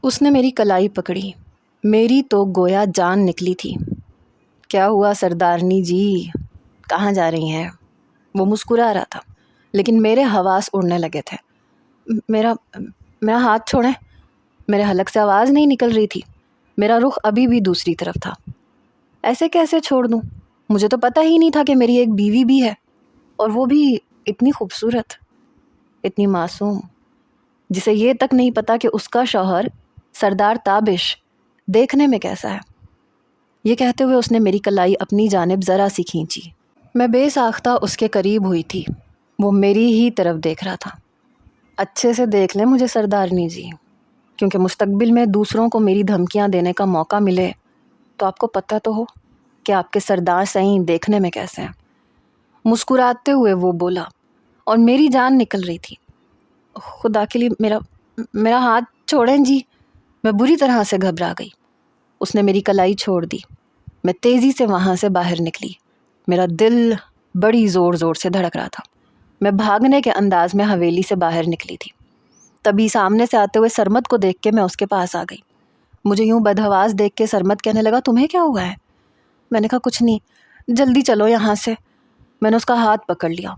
اس نے میری کلائی پکڑی، میری تو گویا جان نکلی تھی۔ کیا ہوا سردارنی جی، کہاں جا رہی ہیں؟ وہ مسکرا رہا تھا لیکن میرے حواس اڑنے لگے تھے۔ میرا ہاتھ چھوڑیں۔ میرے حلق سے آواز نہیں نکل رہی تھی، میرا رخ ابھی بھی دوسری طرف تھا۔ ایسے کیسے چھوڑ دوں؟ مجھے تو پتہ ہی نہیں تھا کہ میری ایک بیوی بھی ہے، اور وہ بھی اتنی خوبصورت، اتنی معصوم، جسے یہ تک نہیں پتا کہ اس کا شوہر سردار تابش دیکھنے میں کیسا ہے۔ یہ کہتے ہوئے اس نے میری کلائی اپنی جانب ذرا سی کھینچی۔ میں بے ساختہ اس کے قریب ہوئی تھی، وہ میری ہی طرف دیکھ رہا تھا۔ اچھے سے دیکھ لیں مجھے سردارنی جی، کیونکہ مستقبل میں دوسروں کو میری دھمکیاں دینے کا موقع ملے تو آپ کو پتہ تو ہو کہ آپ کے سردار صحیح دیکھنے میں کیسے ہیں۔ مسکراتے ہوئے وہ بولا، اور میری جان نکل رہی تھی۔ خدا کے لیے میرا ہاتھ چھوڑیں جی۔ میں بری طرح سے گھبرا گئی۔ اس نے میری کلائی چھوڑ دی۔ میں تیزی سے وہاں سے باہر نکلی۔ میرا دل بڑی زور زور سے دھڑک رہا تھا۔ میں بھاگنے کے انداز میں حویلی سے باہر نکلی تھی، تبھی سامنے سے آتے ہوئے سرمد کو دیکھ کے میں اس کے پاس آ گئی۔ مجھے یوں بدحواس دیکھ کے سرمد کہنے لگا، تمہیں کیا ہوا ہے؟ میں نے کہا کچھ نہیں، جلدی چلو یہاں سے۔ میں نے اس کا ہاتھ پکڑ لیا۔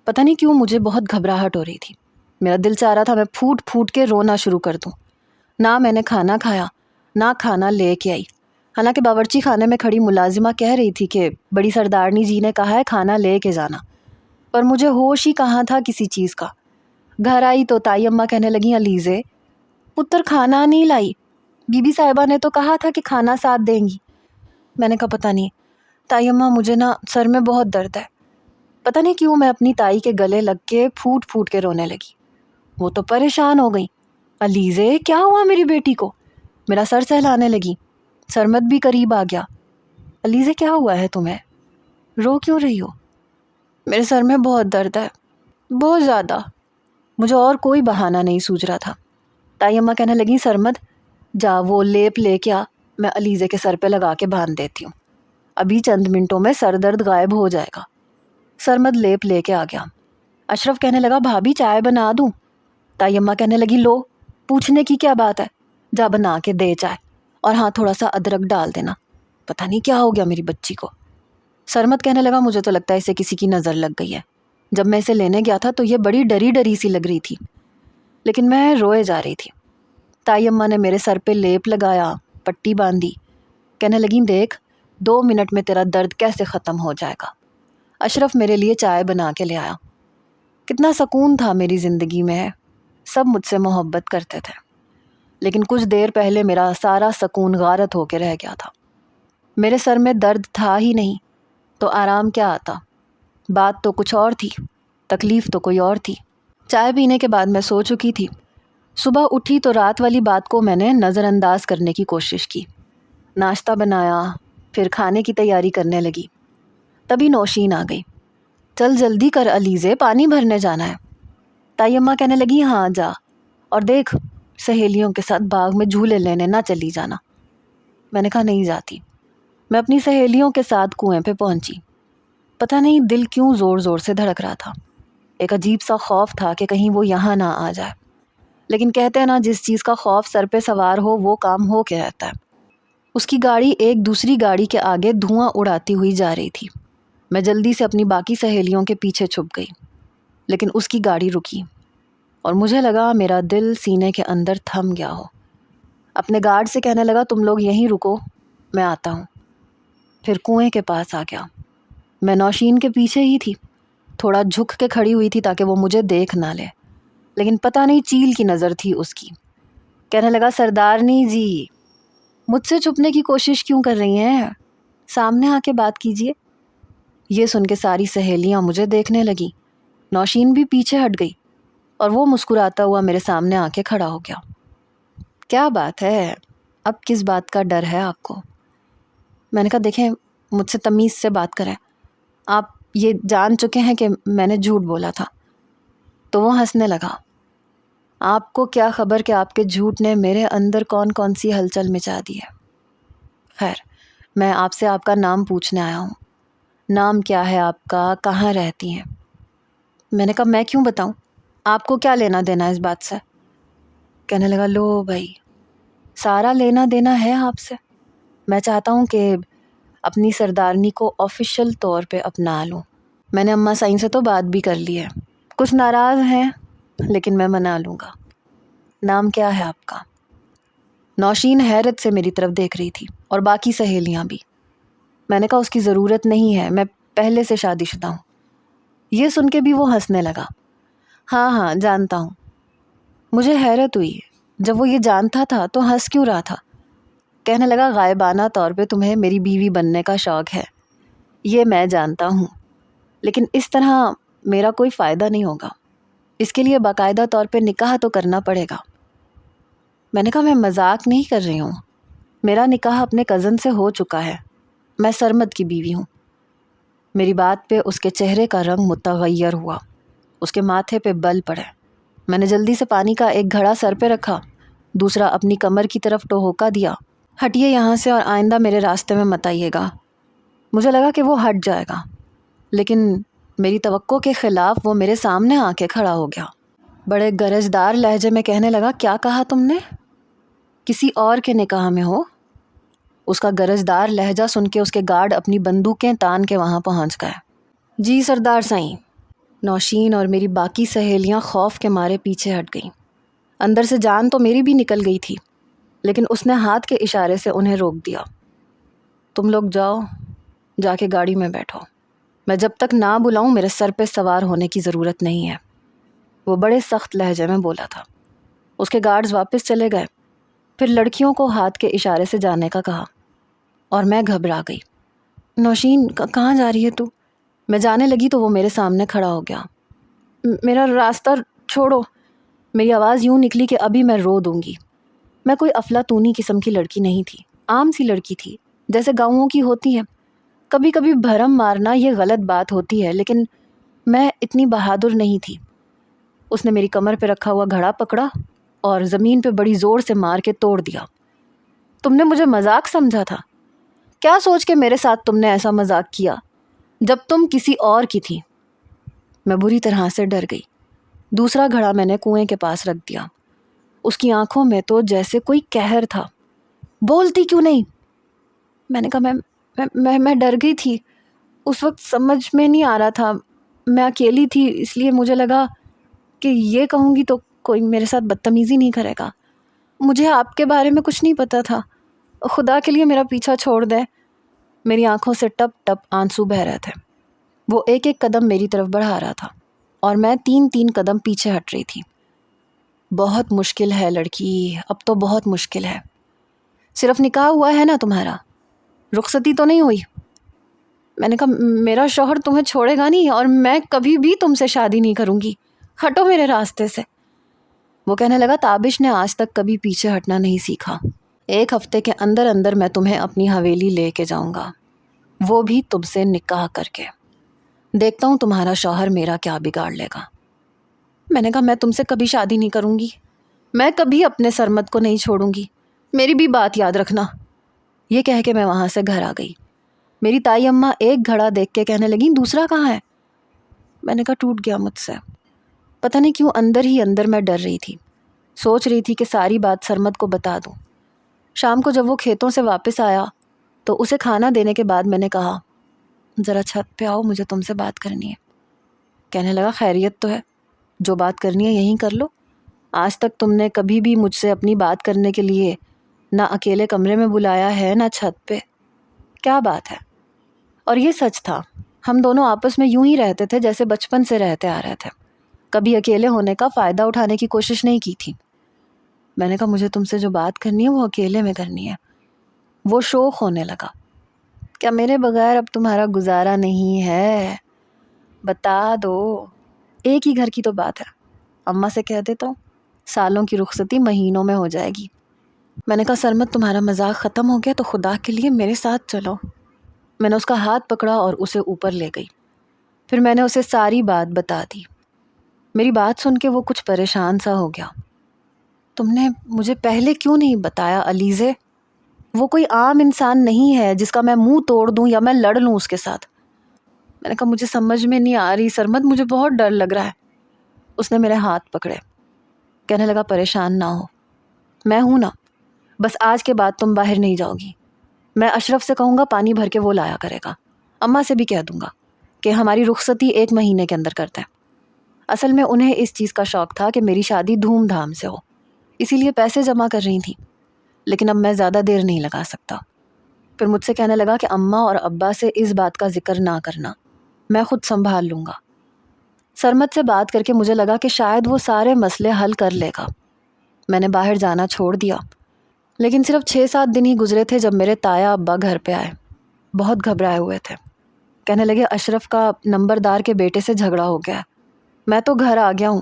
پتہ نہیں کیوں مجھے بہت گھبراہٹ ہو رہی تھی۔ میرا دل چاہ رہا تھا میں پھوٹ پھوٹ کے رونا شروع کر دوں۔ نہ میں نے کھانا کھایا، نہ کھانا لے کے آئی، حالانکہ باورچی خانے میں کھڑی ملازمہ کہہ رہی تھی کہ بڑی سردارنی جی نے کہا ہے کھانا لے کے جانا، پر مجھے ہوش ہی کہاں تھا کسی چیز کا۔ گھر آئی تو تائی اماں کہنے لگیں، علیزے پتر کھانا نہیں لائی، بی بی صاحبہ نے تو کہا تھا کہ کھانا ساتھ دیں گی۔ میں نے کہا پتہ نہیں تائی اماں، مجھے نا سر میں بہت درد ہے۔ پتہ نہیں کیوں میں اپنی تائی کے گلے لگ کے پھوٹ پھوٹ کے رونے لگی۔ وہ تو پریشان ہو گئی، علیزے کیا ہوا میری بیٹی کو؟ میرا سر سہلانے لگی۔ سرمد بھی قریب آ گیا۔ علیزے کیا ہوا ہے تمہیں؟ رو کیوں رہی ہو؟ میرے سر میں بہت درد ہے، بہت زیادہ۔ مجھے اور کوئی بہانہ نہیں سوجھ رہا تھا۔ تائی اماں کہنے لگیں، سرمد جا وہ لیپ لے کے آ، میں علیزے کے سر پہ لگا کے باندھ دیتی ہوں، ابھی چند منٹوں میں سر درد غائب ہو جائے گا۔ سرمد لیپ لے کے آ گیا۔ اشرف کہنے لگا، بھابھی چائے بنا دوں؟ تائی اماں کہنے لگی، لو پوچھنے کی کیا بات ہے، جا بنا کے دے چائے، اور ہاں تھوڑا سا ادرک ڈال دینا، پتہ نہیں کیا ہو گیا میری بچی کو۔ سرمد کہنے لگا، مجھے تو لگتا ہے اسے کسی کی نظر لگ گئی ہے، جب میں اسے لینے گیا تھا تو یہ بڑی ڈری ڈری سی لگ رہی تھی، لیکن میں روئے جا رہی تھی۔ تائی اماں نے میرے سر پہ لیپ لگایا، پٹی باندھی، کہنے لگیں، دیکھ 2 منٹ میں تیرا درد کیسے ختم ہو جائے گا۔ اشرف میرے لیے چائے بنا کے لے آیا۔ کتنا سکون تھا میری زندگی میں، سب مجھ سے محبت کرتے تھے، لیکن کچھ دیر پہلے میرا سارا سکون غارت ہو کے رہ گیا تھا۔ میرے سر میں درد تھا ہی نہیں تو آرام کیا آتا؟ بات تو کچھ اور تھی، تکلیف تو کوئی اور تھی۔ چائے پینے کے بعد میں سو چکی تھی۔ صبح اٹھی تو رات والی بات کو میں نے نظر انداز کرنے کی کوشش کی۔ ناشتہ بنایا، پھر کھانے کی تیاری کرنے لگی، تبھی نوشین آ گئی۔ چل جلدی کر علیزے، پانی بھرنے جانا ہے۔ تائی اماں کہنے لگی، ہاں جا، اور دیکھ سہیلیوں کے ساتھ باغ میں جھولے لینے نہ چلی جانا۔ میں نے کہا نہیں جاتی۔ میں اپنی سہیلیوں کے ساتھ کنویں پہ پہنچی۔ پتہ نہیں دل کیوں زور زور سے دھڑک رہا تھا، ایک عجیب سا خوف تھا کہ کہیں وہ یہاں نہ آ جائے، لیکن کہتے ہیں نا جس چیز کا خوف سر پہ سوار ہو وہ کام ہو کے رہتا ہے۔ اس کی گاڑی ایک دوسری گاڑی کے آگے دھواں اڑاتی ہوئی جا رہی تھی۔ میں جلدی سے اپنی باقی سہیلیوں کے پیچھے چھپ گئی، لیکن اس کی گاڑی رکی، اور مجھے لگا میرا دل سینے کے اندر تھم گیا ہو۔ اپنے گارڈ سے کہنے لگا، تم لوگ یہیں رکو، میں آتا ہوں۔ پھر کنویں کے پاس آ گیا۔ میں نوشین کے پیچھے ہی تھی، تھوڑا جھک کے کھڑی ہوئی تھی تاکہ وہ مجھے دیکھ نہ لے، لیکن پتہ نہیں چیل کی نظر تھی اس کی۔ کہنے لگا، سردارنی جی مجھ سے چھپنے کی کوشش کیوں کر رہی ہیں؟ سامنے آ کے بات کیجیے۔ یہ سن کے ساری سہیلیاں مجھے دیکھنے لگیں۔ نوشین بھی پیچھے ہٹ گئی، اور وہ مسکراتا ہوا میرے سامنے آ کے کھڑا ہو گیا۔ کیا بات ہے، اب کس بات کا ڈر ہے آپ کو؟ میں نے کہا، دیکھیں مجھ سے تمیز سے بات کریں، آپ یہ جان چکے ہیں کہ میں نے جھوٹ بولا تھا۔ تو وہ ہنسنے لگا۔ آپ کو کیا خبر کہ آپ کے جھوٹ نے میرے اندر کون کون سی ہلچل مچا دی ہے۔ خیر، میں آپ سے آپ کا نام پوچھنے آیا ہوں۔ نام کیا ہے آپ کا، کہاں رہتی ہیں؟ میں نے کہا، میں کیوں بتاؤں، آپ کو کیا لینا دینا اس بات سے؟ کہنے لگا، لو بھائی سارا لینا دینا ہے آپ سے. میں چاہتا ہوں کہ اپنی سردارنی کو آفیشیل طور پہ اپنا لوں. میں نے اماں سائیں سے تو بات بھی کر لی ہے. کچھ ناراض ہیں لیکن میں منا لوں گا. نام کیا ہے آپ کا؟ نوشین حیرت سے میری طرف دیکھ رہی تھی اور باقی سہیلیاں بھی. میں نے کہا اس کی ضرورت نہیں ہے، میں پہلے سے شادی شدہ ہوں. یہ سن کے بھی وہ ہنسنے لگا. ہاں ہاں جانتا ہوں. مجھے حیرت ہوئی، جب وہ یہ جانتا تھا تو ہنس کیوں رہا تھا؟ کہنے لگا غائبانہ طور پہ تمہیں میری بیوی بننے کا شوق ہے، یہ میں جانتا ہوں، لیکن اس طرح میرا کوئی فائدہ نہیں ہوگا. اس کے لیے باقاعدہ طور پہ نکاح تو کرنا پڑے گا. میں نے کہا میں مذاق نہیں کر رہی ہوں، میرا نکاح اپنے کزن سے ہو چکا ہے، میں سرمد کی بیوی ہوں. میری بات پہ اس کے چہرے کا رنگ متغیر ہوا، اس کے ماتھے پہ بل پڑے. میں نے جلدی سے پانی کا ایک گھڑا سر پہ رکھا، دوسرا اپنی کمر کی طرف ٹہوکا دیا. ہٹیے یہاں سے اور آئندہ میرے راستے میں مت آئیے گا. مجھے لگا کہ وہ ہٹ جائے گا، لیکن میری توقع کے خلاف وہ میرے سامنے آ کے کھڑا ہو گیا. بڑے گرجدار لہجے میں کہنے لگا، کیا کہا تم نے؟ کسی اور کے نکاح میں ہو؟ اس کا گرجدار لہجہ سن کے اس کے گارڈ اپنی بندوقیں تان کے وہاں پہنچ گئے. جی سردار سائیں. نوشین اور میری باقی سہیلیاں خوف کے مارے پیچھے ہٹ گئیں. اندر سے جان تو میری بھی نکل گئی تھی، لیکن اس نے ہاتھ کے اشارے سے انہیں روک دیا. تم لوگ جاؤ، جا کے گاڑی میں بیٹھو. میں جب تک نہ بلاؤں میرے سر پہ سوار ہونے کی ضرورت نہیں ہے. وہ بڑے سخت لہجے میں بولا تھا. اس کے گارڈز واپس چلے گئے. پھر لڑکیوں کو ہاتھ کے اشارے سے جانے کا کہا اور میں گھبرا گئی. نوشین کہاں جا رہی ہے تو؟ میں جانے لگی تو وہ میرے سامنے کھڑا ہو گیا. میرا راستہ چھوڑو. میری آواز یوں نکلی کہ ابھی میں رو دوں گی. میں کوئی افلاطونی قسم کی لڑکی نہیں تھی، عام سی لڑکی تھی جیسے گاؤں کی ہوتی ہیں. کبھی کبھی بھرم مارنا یہ غلط بات ہوتی ہے، لیکن میں اتنی بہادر نہیں تھی. اس نے میری کمر پہ رکھا ہوا گھڑا پکڑا اور زمین پہ بڑی زور سے مار کے توڑ دیا. تم نے مجھے مذاق سمجھا تھا؟ کیا سوچ کے میرے ساتھ تم نے ایسا مذاق کیا جب تم کسی اور کی تھی؟ میں بری طرح سے ڈر گئی. دوسرا گھڑا میں نے کنویں کے پاس رکھ دیا. اس کی آنکھوں میں تو جیسے کوئی قہر تھا. بولتی کیوں نہیں؟ میں نے کہا میں ڈر گئی تھی. اس وقت سمجھ میں نہیں آ رہا تھا، میں اکیلی تھی، اس لیے مجھے لگا کہ یہ کہوں گی تو کوئی میرے ساتھ بدتمیزی نہیں کرے گا. مجھے آپ کے بارے میں کچھ نہیں پتا تھا. خدا کے لیے میرا پیچھا چھوڑ دیں. میری آنکھوں سے ٹپ ٹپ آنسو بہہ رہے تھے. وہ ایک ایک قدم میری طرف بڑھا رہا تھا اور میں 3 قدم پیچھے ہٹ رہی تھی. بہت مشکل ہے لڑکی، اب تو بہت مشکل ہے. صرف نکاح ہوا ہے نا تمہارا؟ رخصتی تو نہیں ہوئی؟ میں نے کہا میرا شوہر تمہیں چھوڑے گا نہیں اور میں کبھی بھی تم سے شادی نہیں کروں گی. ہٹو میرے راستے سے. وہ کہنے لگا، تابش نے آج تک کبھی پیچھے ہٹنا نہیں سیکھا. 1 ہفتے کے اندر اندر میں تمہیں اپنی حویلی لے کے جاؤں گا، وہ بھی تم سے نکاح کر کے. دیکھتا ہوں تمہارا شوہر میرا کیا بگاڑ لے گا. میں نے کہا میں تم سے کبھی شادی نہیں کروں گی، میں کبھی اپنے سرمد کو نہیں چھوڑوں گی، میری بھی بات یاد رکھنا. یہ کہہ کے میں وہاں سے گھر آ گئی. میری تائی اماں ایک گھڑا دیکھ کے کہنے لگیں، دوسرا کہاں ہے؟ میں نے کہا ٹوٹ گیا مجھ سے. پتہ نہیں کیوں اندر ہی اندر میں ڈر رہی تھی. سوچ رہی تھی کہ ساری بات سرمد کو بتا دوں. شام کو جب وہ کھیتوں سے واپس آیا تو اسے کھانا دینے کے بعد میں نے کہا، ذرا چھت پہ آؤ، مجھے تم سے بات کرنی ہے. کہنے لگا، خیریت تو ہے، جو بات کرنی ہے یہیں کر لو. آج تک تم نے کبھی بھی مجھ سے اپنی بات کرنے کے لیے نہ اکیلے کمرے میں بلایا ہے نہ چھت پہ. کیا بات ہے؟ اور یہ سچ تھا. ہم دونوں آپس میں یوں ہی رہتے تھے جیسے بچپن سے رہتے آ رہے تھے. کبھی اکیلے ہونے کا فائدہ اٹھانے کی کوشش نہیں کی تھی. میں نے کہا مجھے تم سے جو بات کرنی ہے وہ اکیلے میں کرنی ہے. وہ شوق ہونے لگا. کیا میرے بغیر اب تمہارا گزارا نہیں ہے؟ بتا دو. ایک ہی گھر کی تو بات ہے، اماں سے کہہ دیتا ہوں، سالوں کی رخصتی مہینوں میں ہو جائے گی. میں نے کہا سرمد تمہارا مذاق ختم ہو گیا تو خدا کے لیے میرے ساتھ چلو. میں نے اس کا ہاتھ پکڑا اور اسے اوپر لے گئی. پھر میں نے اسے ساری بات بتا دی. میری بات سن کے وہ کچھ پریشان سا ہو گیا. تم نے مجھے پہلے کیوں نہیں بتایا علیزے؟ وہ کوئی عام انسان نہیں ہے جس کا میں منہ توڑ دوں یا میں لڑ لوں اس کے ساتھ. میں نے کہا مجھے سمجھ میں نہیں آ رہی سرمد، مجھے بہت ڈر لگ رہا ہے. اس نے میرے ہاتھ پکڑے. کہنے لگا پریشان نہ ہو، میں ہوں نا، بس آج کے بعد تم باہر نہیں جاؤ گی. میں اشرف سے کہوں گا پانی بھر کے وہ لایا کرے گا. اماں سے بھی کہہ دوں گا کہ ہماری رخصتی 1 مہینے کے اندر کرتے ہیں. اصل میں انہیں اس چیز کا شوق تھا کہ میری شادی دھوم دھام سے ہو، اسی لیے پیسے جمع کر رہی تھیں. لیکن اب میں زیادہ دیر نہیں لگا سکتا. پھر مجھ سے کہنے لگا کہ اماں اور ابا سے اس بات کا ذکر نہ کرنا، میں خود سنبھال لوں گا. سرمد سے بات کر کے مجھے لگا کہ شاید وہ سارے مسئلے حل کر لے گا. میں نے باہر جانا چھوڑ دیا. لیکن صرف 6-7 دن ہی گزرے تھے جب میرے تایا ابا گھر پہ آئے. بہت گھبرائے ہوئے تھے. کہنے لگے اشرف کا نمبردار کے بیٹے سے جھگڑا ہو گیا. میں تو گھر آ گیا ہوں،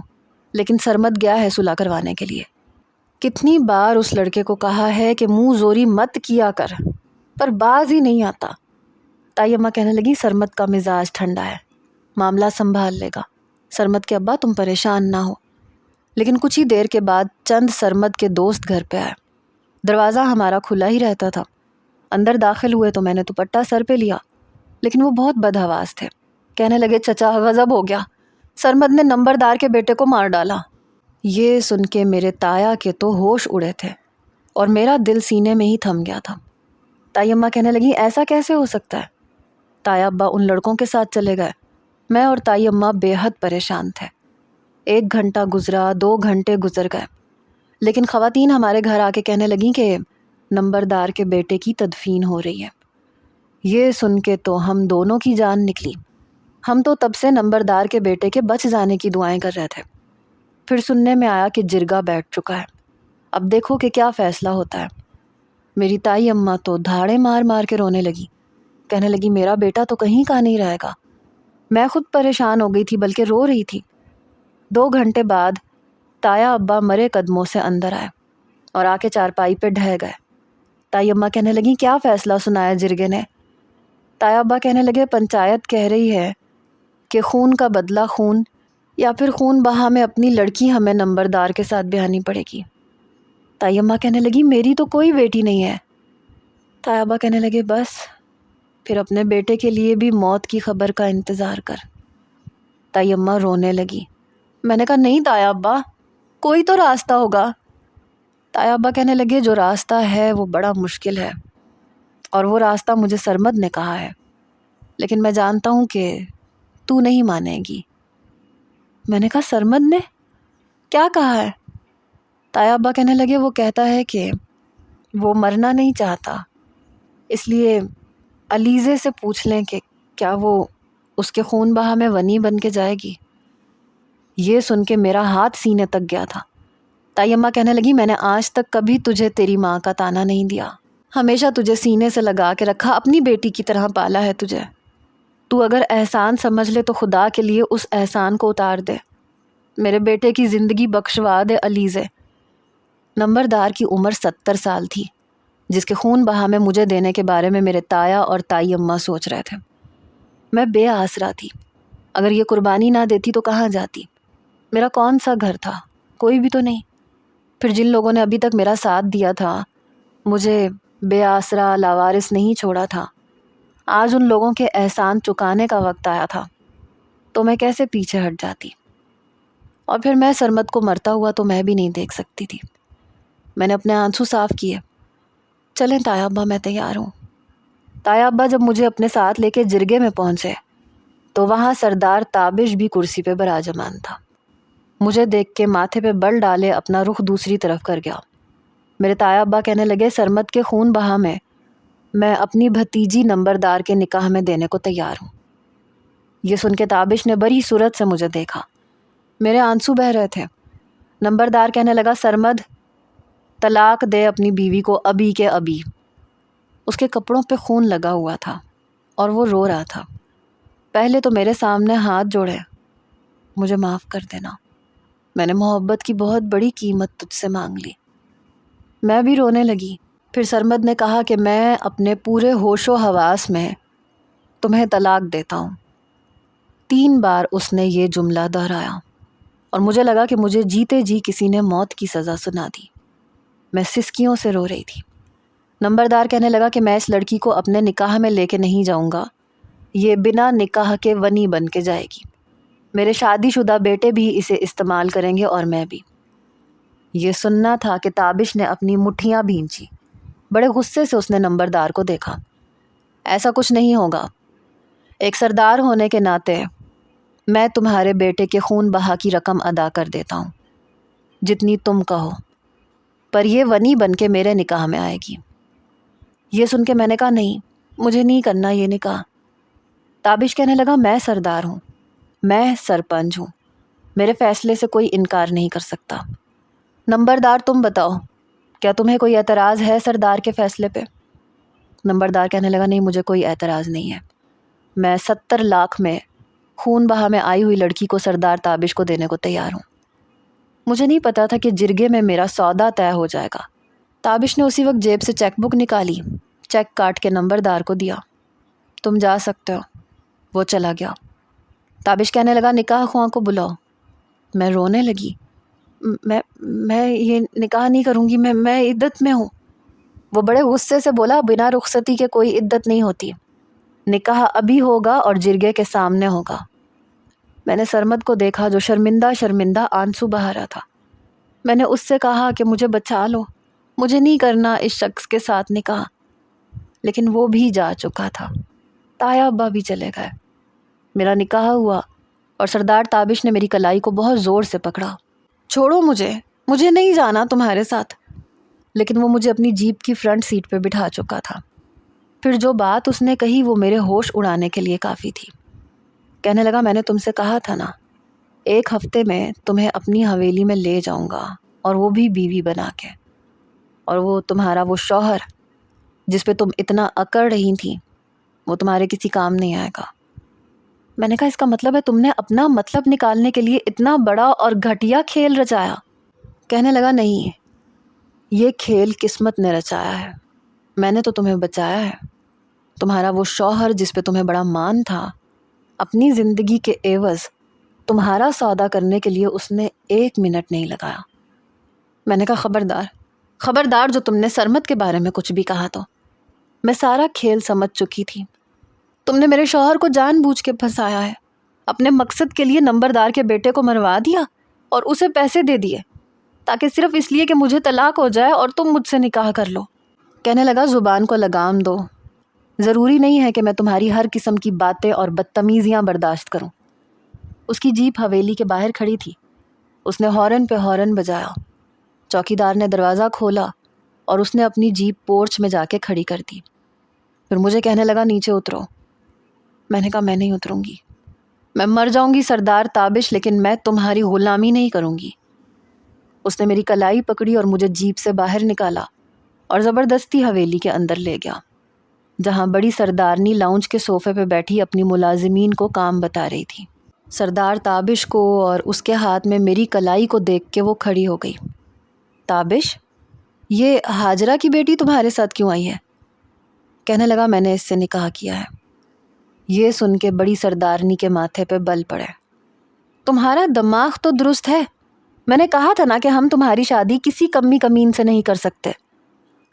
لیکن سرمد گیا ہے صلح کروانے کے لیے. کتنی بار اس لڑکے کو کہا ہے کہ منہ زوری مت کیا کر، پر باز ہی نہیں آتا. تائی اماں کہنے لگی سرمد کا مزاج ٹھنڈا ہے، معاملہ سنبھال لے گا. سرمد کے ابا تم پریشان نہ ہو. لیکن کچھ ہی دیر کے بعد چند سرمد کے دوست گھر پہ آئے. دروازہ ہمارا کھلا ہی رہتا تھا. اندر داخل ہوئے تو میں نے دوپٹہ سر پہ لیا، لیکن وہ بہت بدحواس تھے. کہنے لگے چچا غضب ہو گیا، سرمد نے نمبردار کے بیٹے کو مار ڈالا. یہ سن کے میرے تایا کے تو ہوش اڑے تھے اور میرا دل سینے میں ہی تھم گیا تھا. تائی اماں کہنے لگی ایسا کیسے ہو سکتا ہے؟ تایا ابا ان لڑکوں کے ساتھ چلے گئے. میں اور تائی اماں بے حد پریشان تھے. 1 گھنٹہ گزرا، 2 گھنٹے گزر گئے، لیکن خواتین ہمارے گھر آ کے کہنے لگیں کہ نمبردار کے بیٹے کی تدفین ہو رہی ہے. یہ سن کے تو ہم دونوں کی جان نکلی. ہم تو تب سے نمبردار کے بیٹے کے بچ جانے کی دعائیں کر رہے تھے. پھر سننے میں آیا کہ جرگہ بیٹھ چکا ہے. اب دیکھو کہ کیا فیصلہ ہوتا ہے. میری تائی اماں تو دھاڑے مار مار کے رونے لگی. کہنے لگی میرا بیٹا تو کہیں کا نہیں رہے گا. میں خود پریشان ہو گئی تھی بلکہ رو رہی تھی. 2 گھنٹے بعد تایا ابا مرے قدموں سے اندر آئے اور آ کے چارپائی پہ ڈھہ گئے. تائی اماں کہنے لگی کیا فیصلہ سنایا جرگے نے؟ تایا ابا کہنے لگے پنچایت کہہ رہی ہے کہ خون کا بدلہ خون یا پھر خون بہا میں اپنی لڑکی ہمیں نمبردار کے ساتھ بیانی پڑے گی. تائی اماں کہنے لگی میری تو کوئی بیٹی نہیں ہے. تایا ابا کہنے لگے بس پھر اپنے بیٹے کے لیے بھی موت کی خبر کا انتظار کر. تائی اماں رونے لگی. میں نے کہا نہیں تایا ابا، کوئی تو راستہ ہوگا. تایا ابا کہنے لگے جو راستہ ہے وہ بڑا مشکل ہے، اور وہ راستہ مجھے سرمد نے کہا ہے، لیکن میں جانتا ہوں کہ تو نہیں مانے گی. میں نے کہا سرمد نے کیا کہا ہے؟ تایا ابا کہنے لگے وہ کہتا ہے کہ وہ مرنا نہیں چاہتا، اس لیے علیزے سے پوچھ لیں کہ کیا وہ اس کے خون بہا میں ونی بن کے جائے گی. یہ سن کے میرا ہاتھ سینے تک گیا تھا. تائی اماں کہنے لگی میں نے آج تک کبھی تجھے تیری ماں کا تانا نہیں دیا، ہمیشہ تجھے سینے سے لگا کے رکھا، اپنی بیٹی کی طرح پالا ہے تجھے. تو اگر احسان سمجھ لے تو خدا کے لیے اس احسان کو اتار دے. میرے بیٹے کی زندگی بخشوا دے علیزے. نمبردار کی عمر 70 سال تھی، جس کے خون بہا میں مجھے دینے کے بارے میں میرے تایا اور تائی اماں سوچ رہے تھے. میں بے آسرا تھی. اگر یہ قربانی نہ دیتی تو کہاں جاتی؟ میرا کون سا گھر تھا؟ کوئی بھی تو نہیں. پھر جن لوگوں نے ابھی تک میرا ساتھ دیا تھا، مجھے بے آسرا لاوارث نہیں چھوڑا تھا، آج ان لوگوں کے احسان چکانے کا وقت آیا تھا، تو میں کیسے پیچھے ہٹ جاتی؟ اور پھر میں سرمد کو مرتا ہوا تو میں بھی نہیں دیکھ سکتی تھی. میں نے اپنے آنسو صاف کیے. چلیں تایا ابا میں تیار ہوں. تایا ابا جب مجھے اپنے ساتھ لے کے جرگے میں پہنچے تو وہاں سردار تابش بھی کرسی پہ براجمان تھا. مجھے دیکھ کے ماتھے پہ بل ڈالے اپنا رخ دوسری طرف کر گیا. میرے تایا ابا کہنے لگے سرمد کے خون بہا میں اپنی بھتیجی نمبردار کے نکاح میں دینے کو تیار ہوں. یہ سن کے تابش نے بڑی صورت سے مجھے دیکھا. میرے آنسو بہہ رہے تھے. نمبردار کہنے لگا سرمد طلاق دے اپنی بیوی کو ابھی کے ابھی. اس کے کپڑوں پہ خون لگا ہوا تھا اور وہ رو رہا تھا. پہلے تو میرے سامنے ہاتھ جوڑے، مجھے معاف کر دینا، میں نے محبت کی بہت بڑی قیمت تجھ سے مانگ لی. میں بھی رونے لگی. پھر سرمد نے کہا کہ میں اپنے پورے ہوش و حواس میں تمہیں طلاق دیتا ہوں. 3 بار اس نے یہ جملہ دہرایا اور مجھے لگا کہ مجھے جیتے جی کسی نے موت کی سزا سنا دی. میں سسکیوں سے رو رہی تھی. نمبردار کہنے لگا کہ میں اس لڑکی کو اپنے نکاح میں لے کے نہیں جاؤں گا، یہ بنا نکاح کے ونی بن کے جائے گی. میرے شادی شدہ بیٹے بھی اسے استعمال کریں گے اور میں بھی. یہ سننا تھا کہ تابش نے اپنی مٹھیاں بھینچی۔ بڑے غصے سے اس نے نمبردار کو دیکھا۔ ایسا کچھ نہیں ہوگا، ایک سردار ہونے کے ناطے میں تمہارے بیٹے کے خون بہا کی رقم ادا کر دیتا ہوں، جتنی تم کہو، پر یہ ونی بن کے میرے نکاح میں آئے گی۔ یہ سن کے میں نے کہا نہیں، مجھے نہیں کرنا یہ نکاح۔ تابش کہنے لگا میں سردار ہوں، میں سرپنچ ہوں، میرے فیصلے سے کوئی انکار نہیں کر سکتا۔ نمبردار تم بتاؤ، کیا تمہیں کوئی اعتراض ہے سردار کے فیصلے پہ؟ نمبردار کہنے لگا نہیں، مجھے کوئی اعتراض نہیں ہے، میں 70 لاکھ میں خون بہا میں آئی ہوئی لڑکی کو سردار تابش کو دینے کو تیار ہوں۔ مجھے نہیں پتا تھا کہ جرگے میں میرا سودا طے ہو جائے گا۔ تابش نے اسی وقت جیب سے چیک بک نکالی، چیک کاٹ کے نمبردار کو دیا۔ تم جا سکتے ہو۔ وہ چلا گیا۔ تابش کہنے لگا نکاح خواں کو بلاؤ۔ میں رونے لگی۔ میں یہ نکاح نہیں کروں گی، میں عدت میں ہوں۔ وہ بڑے غصے سے بولا بنا رخصتی کے کوئی عدت نہیں ہوتی، نکاح ابھی ہوگا اور جرگے کے سامنے ہوگا۔ میں نے سرمد کو دیکھا جو شرمندہ شرمندہ آنسو بہا رہا تھا۔ میں نے اس سے کہا کہ مجھے بچا لو، مجھے نہیں کرنا اس شخص کے ساتھ نکاح، لیکن وہ بھی جا چکا تھا۔ تایا ابا بھی چلے گئے۔ میرا نکاح ہوا اور سردار تابش نے میری کلائی کو بہت زور سے پکڑا۔ چھوڑو مجھے نہیں جانا تمہارے ساتھ، لیکن وہ مجھے اپنی جیپ کی فرنٹ سیٹ پہ بٹھا چکا تھا۔ پھر جو بات اس نے کہی وہ میرے ہوش اڑانے کے لیے کافی تھی۔ کہنے لگا میں نے تم سے کہا تھا نا، 1 ہفتے میں تمہیں اپنی حویلی میں لے جاؤں گا، اور وہ بھی بیوی بنا کے، اور وہ تمہارا وہ شوہر جس پہ تم اتنا اکڑ رہی تھی وہ تمہارے کسی کام نہیں آئے گا۔ میں نے کہا اس کا مطلب ہے تم نے اپنا مطلب نکالنے کے لیے اتنا بڑا اور گھٹیا کھیل رچایا؟ کہنے لگا نہیں، یہ کھیل قسمت نے رچایا ہے، میں نے تو تمہیں بچایا ہے۔ تمہارا وہ شوہر جس پہ تمہیں بڑا مان تھا، اپنی زندگی کے عوض تمہارا سودا کرنے کے لیے اس نے 1 منٹ نہیں لگایا۔ میں نے کہا خبردار جو تم نے سرمد کے بارے میں کچھ بھی کہا تو میں سارا کھیل سمجھ چکی تھی۔ تم نے میرے شوہر کو جان بوجھ کے پھنسایا ہے، اپنے مقصد کے لیے نمبردار کے بیٹے کو مروا دیا اور اسے پیسے دے دیے تاکہ صرف اس لیے کہ مجھے طلاق ہو جائے اور تم مجھ سے نکاح کر لو۔ کہنے لگا زبان کو لگام دو، ضروری نہیں ہے کہ میں تمہاری ہر قسم کی باتیں اور بدتمیزیاں برداشت کروں۔ اس کی جیپ حویلی کے باہر کھڑی تھی۔ اس نے ہارن پہ ہارن بجایا۔ چوکیدار نے دروازہ کھولا اور اس نے اپنی جیپ پورچ میں جا کے کھڑی کر دی۔ پھر مجھے کہنے لگا نیچے اترو۔ میں نے کہا میں نہیں اتروں گی، میں مر جاؤں گی سردار تابش، لیکن میں تمہاری غلامی نہیں کروں گی۔ اس نے میری کلائی پکڑی اور مجھے جیپ سے باہر نکالا اور زبردستی حویلی کے اندر لے گیا، جہاں بڑی سردارنی لاؤنج کے صوفے پہ بیٹھی اپنی ملازمین کو کام بتا رہی تھی۔ سردار تابش کو اور اس کے ہاتھ میں میری کلائی کو دیکھ کے وہ کھڑی ہو گئی۔ تابش، یہ ہاجرہ کی بیٹی تمہارے ساتھ کیوں آئی ہے؟ کہنے لگا میں نے اس سے نکاح کیا ہے۔ یہ سن کے بڑی سردارنی کے ماتھے پہ بل پڑے۔ تمہارا دماغ تو درست ہے، میں نے کہا تھا نا کہ ہم تمہاری شادی کسی کمی کمین سے نہیں کر سکتے۔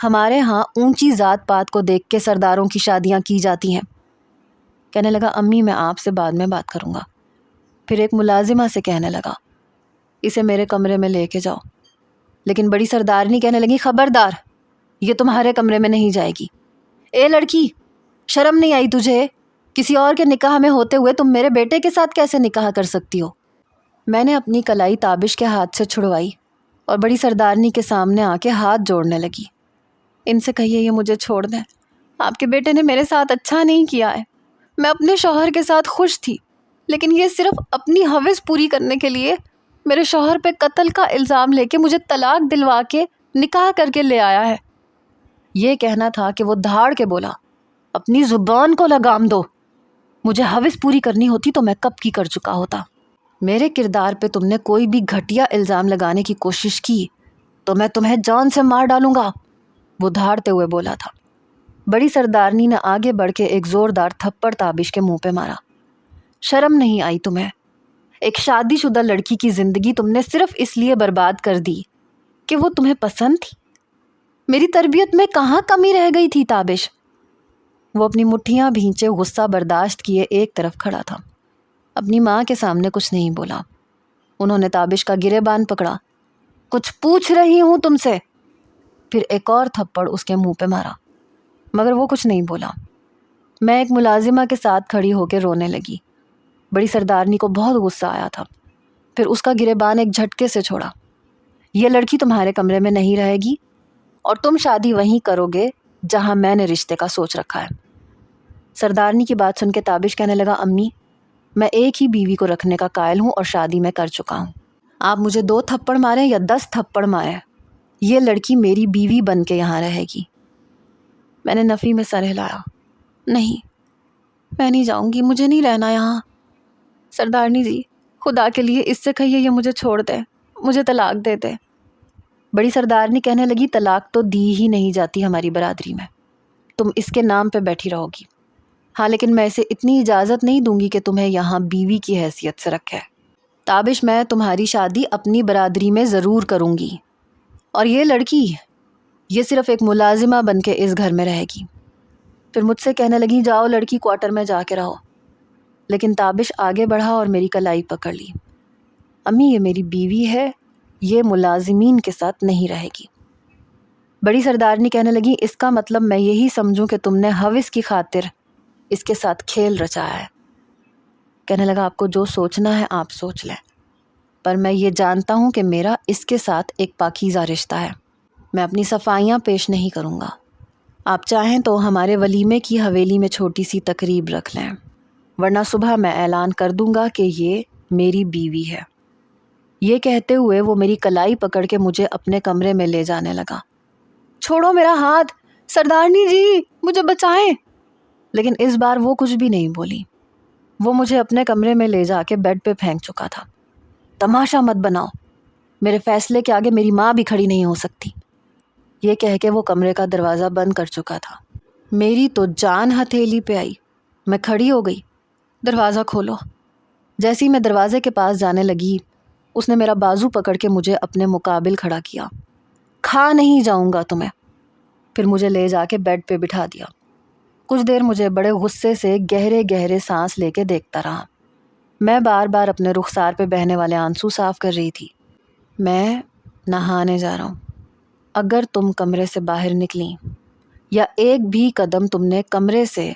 ہمارے ہاں اونچی ذات پات کو دیکھ کے سرداروں کی شادیاں کی جاتی ہیں۔ کہنے لگا امی میں آپ سے بعد میں بات کروں گا۔ پھر ایک ملازمہ سے کہنے لگا اسے میرے کمرے میں لے کے جاؤ، لیکن بڑی سردارنی کہنے لگی خبردار، یہ تمہارے کمرے میں نہیں جائے گی۔ اے لڑکی، شرم نہیں آئی تجھے؟ کسی اور کے نکاح میں ہوتے ہوئے تم میرے بیٹے کے ساتھ کیسے نکاح کر سکتی ہو؟ میں نے اپنی کلائی تابش کے ہاتھ سے چھڑوائی اور بڑی سردارنی کے سامنے آ کے ہاتھ جوڑنے لگی۔ ان سے کہیے یہ مجھے چھوڑ دیں، آپ کے بیٹے نے میرے ساتھ اچھا نہیں کیا ہے، میں اپنے شوہر کے ساتھ خوش تھی، لیکن یہ صرف اپنی ہوس پوری کرنے کے لیے میرے شوہر پہ قتل کا الزام لے کے مجھے طلاق دلوا کے نکاح کر کے لے آیا ہے۔ یہ کہنا تھا کہ وہ دھاڑ کے بولا اپنی زبان کو لگام دو، مجھے ہوس پوری کرنی ہوتی تو میں کب کی کر چکا ہوتا۔ میرے کردار پہ تم نے کوئی بھی گھٹیا الزام لگانے کی کوشش کی تو میں تمہیں جان سے مار ڈالوں گا، وہ دھاڑتے ہوئے بولا تھا۔ بڑی سردارنی نے آگے بڑھ کے ایک زوردار تھپڑ تابش کے منہ پہ مارا۔ شرم نہیں آئی تمہیں؟ ایک شادی شدہ لڑکی کی زندگی تم نے صرف اس لیے برباد کر دی کہ وہ تمہیں پسند تھی؟ میری تربیت میں کہاں کمی رہ گئی تھی تابش؟ وہ اپنی مٹھیاں بھینچے غصہ برداشت کیے ایک طرف کھڑا تھا، اپنی ماں کے سامنے کچھ نہیں بولا۔ انہوں نے تابش کا گریبان پکڑا کچھ پوچھ رہی ہوں تم سے۔ پھر ایک اور تھپڑ اس کے منہ پہ مارا، مگر وہ کچھ نہیں بولا۔ میں ایک ملازمہ کے ساتھ کھڑی ہو کے رونے لگی۔ بڑی سردارنی کو بہت غصہ آیا تھا۔ پھر اس کا گریبان ایک جھٹکے سے چھوڑا۔ یہ لڑکی تمہارے کمرے میں نہیں رہے گی اور تم شادی وہیں کرو گے جہاں میں نے رشتے کا سوچ رکھا ہے۔ سردارنی کی بات سن کے تابش کہنے لگا، امی میں ایک ہی بیوی کو رکھنے کا قائل ہوں اور شادی میں کر چکا ہوں۔ آپ مجھے 2 تھپڑ ماریں یا 10 تھپڑ ماریں، یہ لڑکی میری بیوی بن کے یہاں رہے گی۔ میں نے نفی میں سر ہلایا، نہیں میں نہیں جاؤں گی، مجھے نہیں رہنا یہاں۔ سردارنی جی خدا کے لیے اس سے کہیے یہ مجھے چھوڑ دے، مجھے طلاق دے دے۔ بڑی سردارنی کہنے لگی، طلاق تو دی ہی نہیں جاتی ہماری برادری میں، تم اس کے نام پہ بیٹھی رہو گی۔ ہاں لیکن میں اسے اتنی اجازت نہیں دوں گی کہ تمہیں یہاں بیوی کی حیثیت سے رکھے۔ تابش میں تمہاری شادی اپنی برادری میں ضرور کروں گی، اور یہ لڑکی یہ صرف ایک ملازمہ بن کے اس گھر میں رہے گی۔ پھر مجھ سے کہنے لگی، جاؤ لڑکی کوارٹر میں جا کے رہو۔ لیکن تابش آگے بڑھا اور میری کلائی پکڑ لی۔ امی یہ میری بیوی ہے، یہ ملازمین کے ساتھ نہیں رہے گی۔ بڑی سردارنی کہنے لگی، اس کا مطلب میں یہی سمجھوں کہ تم نے ہوس کی خاطر اس کے ساتھ کھیل رچایا ہے۔ کہنے لگا، آپ کو جو سوچنا ہے آپ سوچ لیں، پر میں یہ جانتا ہوں کہ میرا اس کے ساتھ ایک پاکیزہ رشتہ ہے۔ میں اپنی صفائیاں پیش نہیں کروں گا۔ آپ چاہیں تو ہمارے ولیمے کی حویلی میں چھوٹی سی تقریب رکھ لیں، ورنہ صبح میں اعلان کر دوں گا کہ یہ میری بیوی ہے۔ یہ کہتے ہوئے وہ میری کلائی پکڑ کے مجھے اپنے کمرے میں لے جانے لگا۔ چھوڑو میرا ہاتھ، سردارنی جی مجھے بچائیں۔ لیکن اس بار وہ کچھ بھی نہیں بولی۔ وہ مجھے اپنے کمرے میں لے جا کے بیڈ پہ پھینک چکا تھا۔ تماشا مت بناؤ، میرے فیصلے کے آگے میری ماں بھی کھڑی نہیں ہو سکتی۔ یہ کہہ کے وہ کمرے کا دروازہ بند کر چکا تھا۔ میری تو جان ہتھیلی پہ آئی، میں کھڑی ہو گئی، دروازہ کھولو۔ جیسی میں دروازے کے پاس جانے لگی، اس نے میرا بازو پکڑ کے مجھے اپنے مقابل کھڑا کیا۔ کھا نہیں جاؤں گا تمہیں۔ پھر مجھے لے جا کے بیڈ پہ بٹھا دیا۔ کچھ دیر مجھے بڑے غصے سے گہرے گہرے سانس لے کے دیکھتا رہا۔ میں بار بار اپنے رخسار پہ بہنے والے آنسو صاف کر رہی تھی۔ میں نہانے جا رہا ہوں، اگر تم کمرے سے باہر نکلیں یا ایک بھی قدم تم نے کمرے سے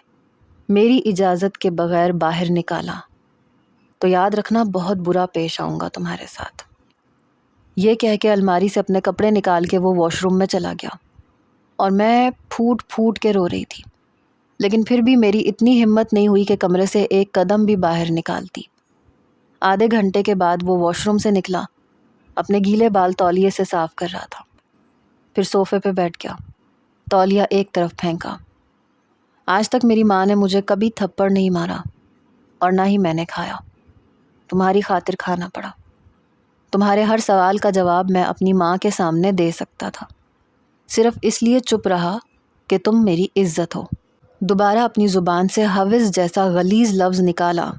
میری اجازت کے بغیر باہر نکالا تو یاد رکھنا بہت برا پیش آؤں گا تمہارے ساتھ۔ یہ کہہ کے الماری سے اپنے کپڑے نکال کے وہ واش روم میں چلا گیا، اور میں پھوٹ پھوٹ کے رو رہی تھی، لیکن پھر بھی میری اتنی ہمت نہیں ہوئی کہ کمرے سے ایک قدم بھی باہر نکالتی۔ آدھے گھنٹے کے بعد وہ واش روم سے نکلا، اپنے گیلے بال تولیے سے صاف کر رہا تھا۔ پھر صوفے پہ بیٹھ گیا، تولیہ ایک طرف پھینکا۔ آج تک میری ماں نے مجھے کبھی تھپڑ نہیں مارا، اور نہ ہی میں نے کھایا۔ تمہاری خاطر کھانا پڑا۔ تمہارے ہر سوال کا جواب میں اپنی ماں کے سامنے دے سکتا تھا، صرف اس لیے چپ رہا کہ تم میری عزت ہو۔ دوبارہ اپنی زبان سے ہوس جیسا غلیظ لفظ نکالا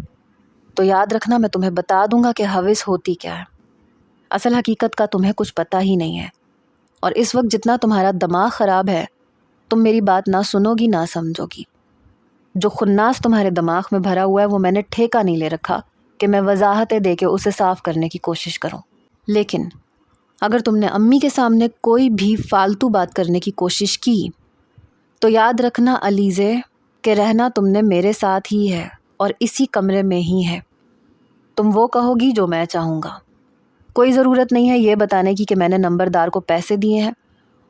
تو یاد رکھنا میں تمہیں بتا دوں گا کہ ہوس ہوتی کیا ہے۔ اصل حقیقت کا تمہیں کچھ پتہ ہی نہیں ہے، اور اس وقت جتنا تمہارا دماغ خراب ہے تم میری بات نہ سنو گی نہ سمجھو گی۔ جو خناس تمہارے دماغ میں بھرا ہوا ہے وہ میں نے ٹھیکہ نہیں لے رکھا کہ میں وضاحتیں دے کے اسے صاف کرنے کی کوشش کروں، لیکن اگر تم نے امی کے سامنے کوئی بھی فالتو بات کرنے کی کوشش کی تو یاد رکھنا علیزے کہ رہنا تم نے میرے ساتھ ہی ہے اور اسی کمرے میں ہی ہے۔ تم وہ کہو گی جو میں چاہوں گا۔ کوئی ضرورت نہیں ہے یہ بتانے کی کہ میں نے نمبردار کو پیسے دیے ہیں،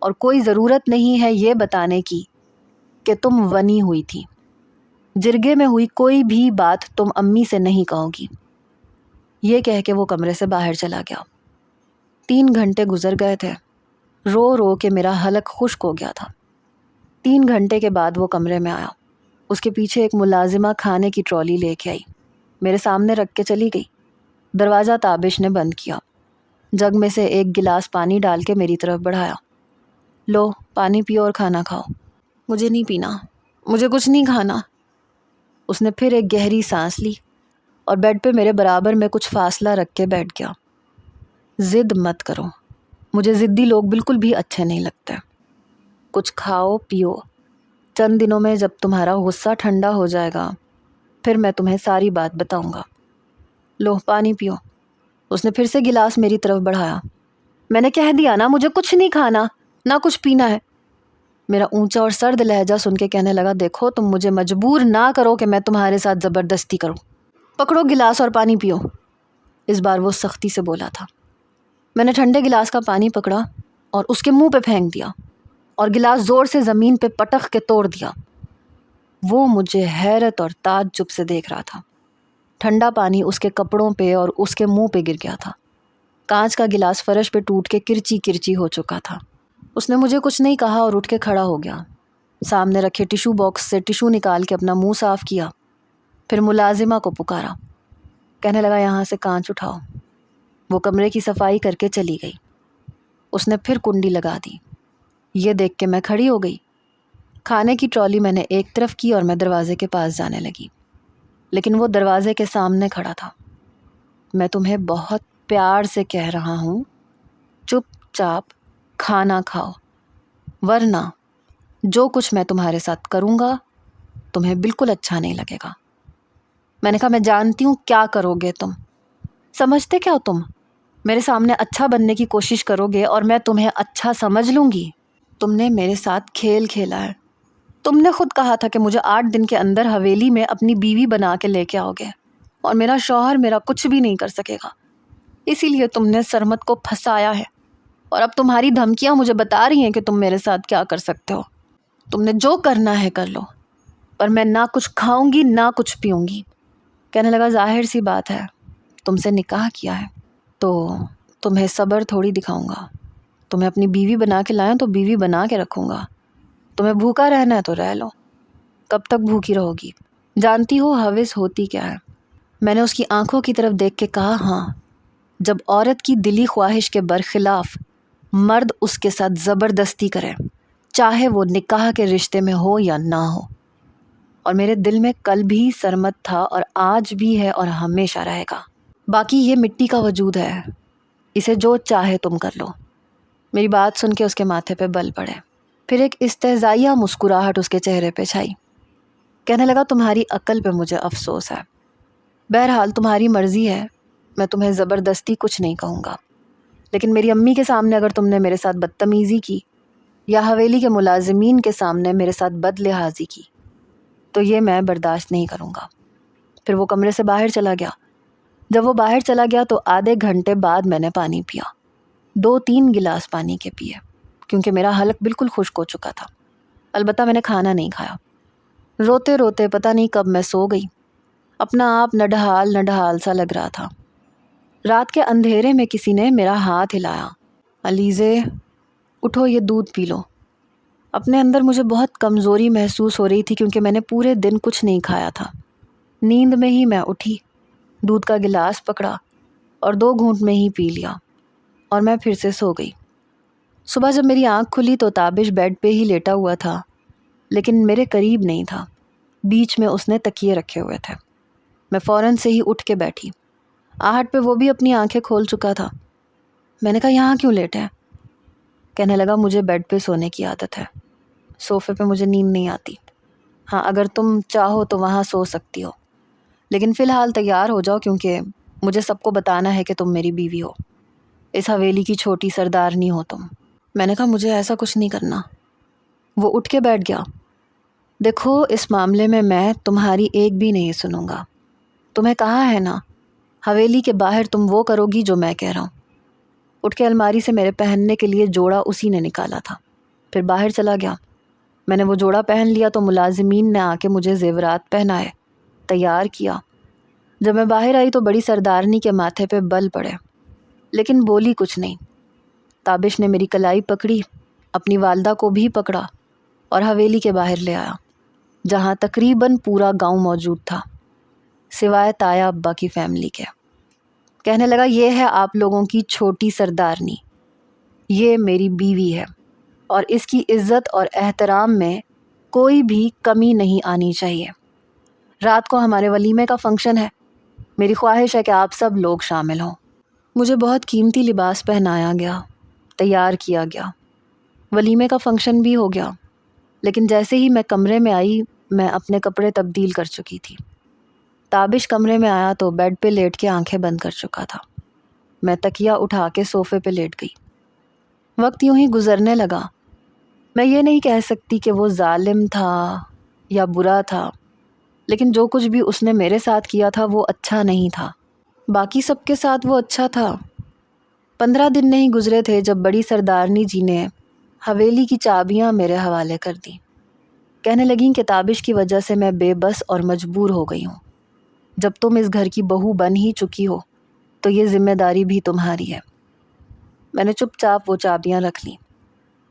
اور کوئی ضرورت نہیں ہے یہ بتانے کی کہ تم ونی ہوئی تھی۔ جرگے میں ہوئی کوئی بھی بات تم امی سے نہیں کہو گی۔ یہ کہہ کے وہ کمرے سے باہر چلا گیا۔ 3 گھنٹے گزر گئے تھے، رو رو کے میرا حلق خشک ہو گیا تھا۔ 3 گھنٹے کے بعد وہ کمرے میں آیا۔ اس کے پیچھے ایک ملازمہ کھانے کی ٹرالی لے کے آئی، میرے سامنے رکھ کے چلی گئی۔ دروازہ تابش نے بند کیا، جگ میں سے ایک گلاس پانی ڈال کے میری طرف بڑھایا۔ لو پانی پیو اور کھانا کھاؤ۔ مجھے نہیں پینا، مجھے کچھ نہیں کھانا۔ اس نے پھر ایک گہری سانس لی اور بیڈ پہ میرے برابر میں کچھ فاصلہ رکھ کے بیٹھ گیا۔ ضد مت کرو، مجھے ضدی لوگ بالکل بھی اچھے نہیں لگتے۔ کچھ کھاؤ پیو، چند دنوں میں جب تمہارا غصہ ٹھنڈا ہو جائے گا پھر میں تمہیں ساری بات بتاؤں گا۔ لو پانی پیو۔ اس نے پھر سے گلاس میری طرف بڑھایا۔ میں نے کہہ دیا نا مجھے کچھ نہیں کھانا نہ کچھ پینا ہے۔ میرا اونچا اور سرد لہجہ سن کے کہنے لگا دیکھو تم مجھے مجبور نہ کرو کہ میں تمہارے ساتھ زبردستی کروں، پکڑو گلاس اور پانی پیو۔ اس بار وہ سختی سے بولا تھا۔ میں نے ٹھنڈے گلاس کا پانی پکڑا اور اس کے منہ پہ پھینک دیا اور گلاس زور سے زمین پہ پٹخ کے توڑ دیا۔ وہ مجھے حیرت اور تعجب سے دیکھ رہا تھا۔ ٹھنڈا پانی اس کے کپڑوں پہ اور اس کے منہ پہ گر گیا تھا۔ کانچ کا گلاس فرش پہ ٹوٹ کے کرچی کرچی ہو چکا تھا۔ اس نے مجھے کچھ نہیں کہا اور اٹھ کے کھڑا ہو گیا۔ سامنے رکھے ٹیشو باکس سے ٹیشو نکال کے اپنا منہ صاف کیا، پھر ملازمہ کو پکارا۔ کہنے لگا یہاں سے کانچ اٹھاؤ۔ وہ کمرے کی صفائی کر کے چلی گئی۔ اس نے پھر کنڈی لگا دی۔ یہ دیکھ کے میں کھڑی ہو گئی۔ کھانے کی ٹرالی میں نے ایک طرف کی اور میں دروازے کے پاس جانے لگی، لیکن وہ دروازے کے سامنے کھڑا تھا۔ میں تمہیں بہت پیار سے کہہ رہا ہوں چپ چاپ کھانا کھاؤ، ورنہ جو کچھ میں تمہارے ساتھ کروں گا تمہیں بالکل اچھا نہیں لگے گا۔ میں نے کہا میں جانتی ہوں کیا کرو گے تم، سمجھتے کیا تم میرے سامنے اچھا بننے کی کوشش کرو گے اور میں تمہیں اچھا سمجھ لوں گی؟ تم نے میرے ساتھ کھیل کھیلا ہے۔ تم نے خود کہا تھا کہ مجھے 8 دن کے اندر حویلی میں اپنی بیوی بنا کے لے کے آؤ گے، اور میرا شوہر میرا کچھ بھی نہیں کر سکے گا۔ اسی لیے تم نے سرمت کو پھنسایا ہے، اور اب تمہاری دھمکیاں مجھے بتا رہی ہیں کہ تم میرے ساتھ کیا کر سکتے ہو۔ تم نے جو کرنا ہے کر لو، پر میں نہ کچھ کھاؤں گی نہ کچھ پیوں گی۔ کہنے لگا ظاہر سی بات ہے، تم سے نکاح کیا ہے تو تمہیں صبر تھوڑی دکھاؤں گا۔ تمہیں اپنی بیوی بنا کے لائیں تو بیوی بنا کے رکھوں گا۔ تمہیں بھوکا رہنا ہے تو رہ لو، کب تک بھوکی رہو گی؟ جانتی ہو حوث ہوتی کیا ہے؟ میں نے اس کی آنکھوں کی طرف دیکھ کے کہا ہاں، جب عورت کی دلی خواہش کے برخلاف مرد اس کے ساتھ زبردستی کرے، چاہے وہ نکاح کے رشتے میں ہو یا نہ ہو۔ اور میرے دل میں کل بھی سرمت تھا اور آج بھی ہے اور ہمیشہ رہے گا۔ باقی یہ مٹی کا وجود ہے، اسے جو چاہے تم کر لو۔ میری بات سن کے اس کے ماتھے پہ بل پڑے، پھر ایک استہزائیہ مسکراہٹ اس کے چہرے پہ چھائی۔ کہنے لگا تمہاری عقل پہ مجھے افسوس ہے، بہرحال تمہاری مرضی ہے، میں تمہیں زبردستی کچھ نہیں کہوں گا، لیکن میری امی کے سامنے اگر تم نے میرے ساتھ بدتمیزی کی یا حویلی کے ملازمین کے سامنے میرے ساتھ بد لحاظی کی تو یہ میں برداشت نہیں کروں گا۔ پھر وہ کمرے سے باہر چلا گیا۔ جب وہ باہر چلا گیا تو آدھے گھنٹے بعد میں نے پانی پیا، 2-3 گلاس پانی کے پیے، کیونکہ میرا حلق بالکل خشک ہو چکا تھا۔ البتہ میں نے کھانا نہیں کھایا۔ روتے روتے پتہ نہیں کب میں سو گئی۔ اپنا آپ نڈھال سا لگ رہا تھا۔ رات کے اندھیرے میں کسی نے میرا ہاتھ ہلایا، علیزے اٹھو یہ دودھ پی لو۔ اپنے اندر مجھے بہت کمزوری محسوس ہو رہی تھی کیونکہ میں نے پورے دن کچھ نہیں کھایا تھا۔ نیند میں ہی میں اٹھی، دودھ کا گلاس پکڑا اور 2 گھونٹ میں ہی پی لیا، اور میں پھر سے سو گئی۔ صبح جب میری آنکھ کھلی تو تابش بیڈ پہ ہی لیٹا ہوا تھا، لیکن میرے قریب نہیں تھا، بیچ میں اس نے تکیے رکھے ہوئے تھے۔ میں فوراً سے ہی اٹھ کے بیٹھی، آہٹ پہ وہ بھی اپنی آنکھیں کھول چکا تھا۔ میں نے کہا یہاں کیوں لیٹے ہیں؟ کہنے لگا مجھے بیڈ پہ سونے کی عادت ہے، صوفے پہ مجھے نیند نہیں آتی۔ ہاں اگر تم چاہو تو وہاں سو سکتی ہو، لیکن فی الحال تیار ہو جاؤ کیونکہ مجھے سب کو بتانا ہے کہ تم میری بیوی ہو، اس حویلی کی چھوٹی سردارنی ہو تم۔ میں نے کہا مجھے ایسا کچھ نہیں کرنا۔ وہ اٹھ کے بیٹھ گیا۔ دیکھو اس معاملے میں تمہاری ایک بھی نہیں سنوں گا، تمہیں کہا ہے نا حویلی کے باہر تم وہ کرو گی جو میں کہہ رہا ہوں۔ اٹھ کے الماری سے میرے پہننے کے لیے جوڑا اسی نے نکالا تھا، پھر باہر چلا گیا۔ میں نے وہ جوڑا پہن لیا تو ملازمین نے آ کے مجھے زیورات پہنائے، تیار کیا۔ جب میں باہر آئی تو بڑی سردارنی کے ماتھے پہ بل پڑے، لیکن بولی کچھ نہیں۔ تابش نے میری کلائی پکڑی، اپنی والدہ کو بھی پکڑا اور حویلی کے باہر لے آیا، جہاں تقریباً پورا گاؤں موجود تھا سوائے تایا ابا کی فیملی کے۔ کہنے لگا یہ ہے آپ لوگوں کی چھوٹی سردارنی، یہ میری بیوی ہے، اور اس کی عزت اور احترام میں کوئی بھی کمی نہیں آنی چاہیے۔ رات کو ہمارے ولیمے کا فنکشن ہے، میری خواہش ہے کہ آپ سب لوگ شامل ہوں۔ مجھے بہت قیمتی لباس پہنایا گیا، تیار کیا گیا، ولیمے کا فنکشن بھی ہو گیا، لیکن جیسے ہی میں کمرے میں آئی میں اپنے کپڑے تبدیل کر چکی تھی۔ تابش کمرے میں آیا تو بیڈ پہ لیٹ کے آنکھیں بند کر چکا تھا۔ میں تکیہ اٹھا کے صوفے پہ لیٹ گئی۔ وقت یوں ہی گزرنے لگا۔ میں یہ نہیں کہہ سکتی کہ وہ ظالم تھا یا برا تھا، لیکن جو کچھ بھی اس نے میرے ساتھ کیا تھا وہ اچھا نہیں تھا۔ باقی سب کے ساتھ وہ اچھا تھا۔ 15 دن نہیں گزرے تھے جب بڑی سردارنی جی نے حویلی کی چابیاں میرے حوالے کر دیں۔ کہنے لگیں کہ تابش کی وجہ سے میں بے بس اور مجبور ہو گئی ہوں۔ جب تم اس گھر کی بہو بن ہی چکی ہو تو یہ ذمہ داری بھی تمہاری ہے۔ میں نے چپ چاپ وہ چابیاں رکھ لیں۔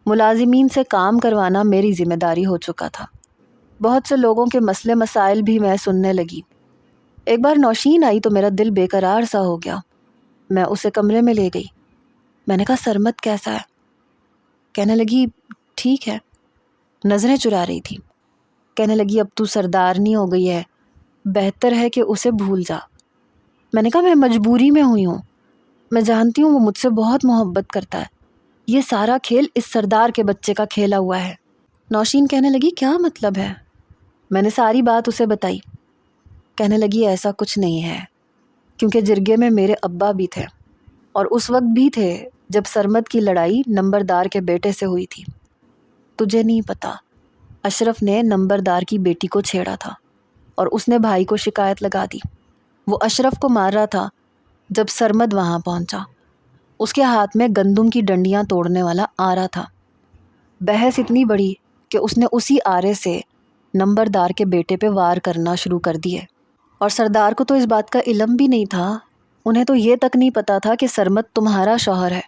ملازمین سے کام کروانا میری ذمہ داری ہو چکا تھا۔ بہت سے لوگوں کے مسئلے مسائل بھی میں سننے لگی۔ ایک بار نوشین آئی تو میرا دل بے قرار سا ہو گیا۔ میں اسے کمرے میں لے گئی۔ میں نے کہا سرمد کیسا ہے؟ کہنے لگی ٹھیک ہے۔ نظریں چرا رہی تھی۔ کہنے لگی اب تو سردارنی ہو گئی ہے، بہتر ہے کہ اسے بھول جا۔ میں نے کہا میں مجبوری میں ہوئی ہوں، میں جانتی ہوں وہ مجھ سے بہت محبت کرتا ہے، یہ سارا کھیل اس سردار کے بچے کا کھیلا ہوا ہے۔ نوشین کہنے لگی کیا مطلب ہے؟ میں نے ساری بات اسے بتائی۔ کہنے لگی ایسا کچھ نہیں ہے، کیونکہ جرگے میں میرے ابا بھی تھے اور اس وقت بھی تھے جب سرمد کی لڑائی نمبردار کے بیٹے سے ہوئی تھی۔ تجھے نہیں پتا، اشرف نے نمبردار کی بیٹی کو چھیڑا تھا اور اس نے بھائی کو شکایت لگا دی۔ وہ اشرف کو مار رہا تھا جب سرمد وہاں پہنچا۔ اس کے ہاتھ میں گندم کی ڈنڈیاں توڑنے والا آرا تھا۔ بحث اتنی بڑی کہ اس نے اسی آرے سے نمبردار کے بیٹے پہ وار کرنا شروع کر دیے، اور سردار کو تو اس بات کا علم بھی نہیں تھا۔ انہیں تو یہ تک نہیں پتا تھا کہ سرمد تمہارا شوہر ہے۔